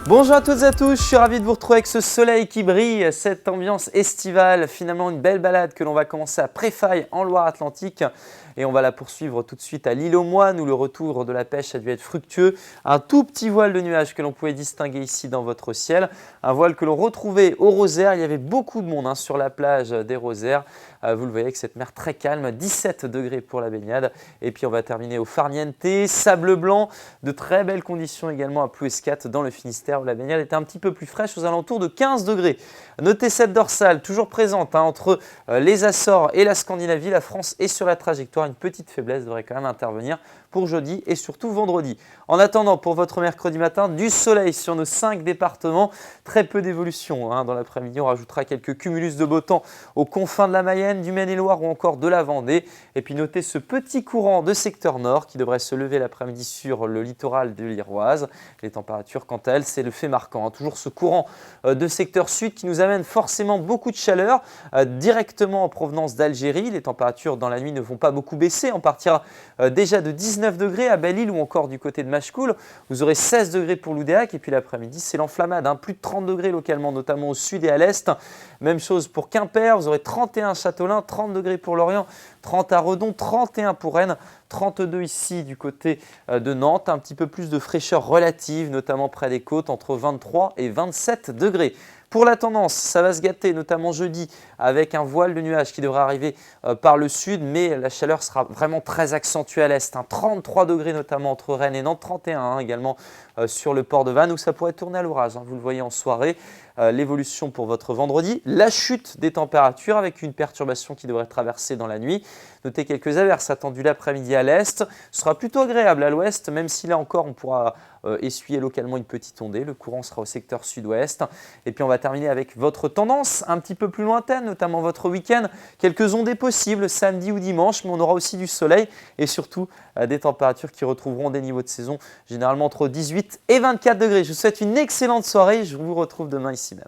Bonjour à toutes et à tous, je suis ravi de vous retrouver avec ce soleil qui brille, cette ambiance estivale, finalement une belle balade que l'on va commencer à Préfaille en Loire-Atlantique et on va la poursuivre tout de suite à l'île aux Moines où le retour de la pêche a dû être fructueux. Un tout petit voile de nuages que l'on pouvait distinguer ici dans votre ciel, un voile que l'on retrouvait au Rosaire. Il y avait beaucoup de monde sur la plage des Rosaires. Vous le voyez avec cette mer très calme, 17 degrés pour la baignade. Et puis on va terminer au Farniente, sable blanc, de très belles conditions également à Plouescat dans le Finistère où la baignade était un petit peu plus fraîche aux alentours de 15 degrés. Notez cette dorsale toujours présente entre les Açores et la Scandinavie. La France est sur la trajectoire. Une petite faiblesse devrait quand même intervenir pour jeudi et surtout vendredi. En attendant, pour votre mercredi matin, du soleil sur nos 5 départements. Très peu d'évolution dans l'après-midi. On rajoutera quelques cumulus de beau temps aux confins de la Mayenne, du Maine-et-Loire ou encore de la Vendée. Et puis notez ce petit courant de secteur nord qui devrait se lever l'après-midi sur le littoral de l'Iroise. Les températures, quant à elles, c'est le fait marquant. Toujours ce courant de secteur sud qui nous amène forcément beaucoup de chaleur directement en provenance d'Algérie. Les températures dans la nuit ne vont pas beaucoup baisser. On partira déjà de 19 degrés à Belle-Île ou encore du côté de Machecoul. Vous aurez 16 degrés pour Loudéac et puis l'après-midi, c'est l'enflammade. Plus de 30 degrés localement, notamment au sud et à l'est. Même chose pour Quimper, vous aurez 31 à Châteaulin, 30 degrés pour Lorient, 30 à Redon, 31 pour Rennes, 32 ici du côté de Nantes. Un petit peu plus de fraîcheur relative, notamment près des côtes, entre 23 et 27 degrés. Pour la tendance, ça va se gâter, notamment jeudi, avec un voile de nuages qui devrait arriver par le sud, mais la chaleur sera vraiment très accentuée à l'est. 33 degrés notamment entre Rennes et Nantes, 31 également sur le port de Vannes, où ça pourrait tourner à l'orage. Vous le voyez en soirée. L'évolution pour votre vendredi, la chute des températures avec une perturbation qui devrait traverser dans la nuit. Notez quelques averses attendues l'après-midi à l'est. Ce sera plutôt agréable à l'ouest, même si là encore on pourra essuyer localement une petite ondée. Le courant sera au secteur sud-ouest. Et puis on va terminer avec votre tendance un petit peu plus lointaine, notamment votre week-end. Quelques ondées possibles samedi ou dimanche, mais on aura aussi du soleil et surtout des températures qui retrouveront des niveaux de saison généralement entre 18 et 24 degrés. Je vous souhaite une excellente soirée. Je vous retrouve demain ici même.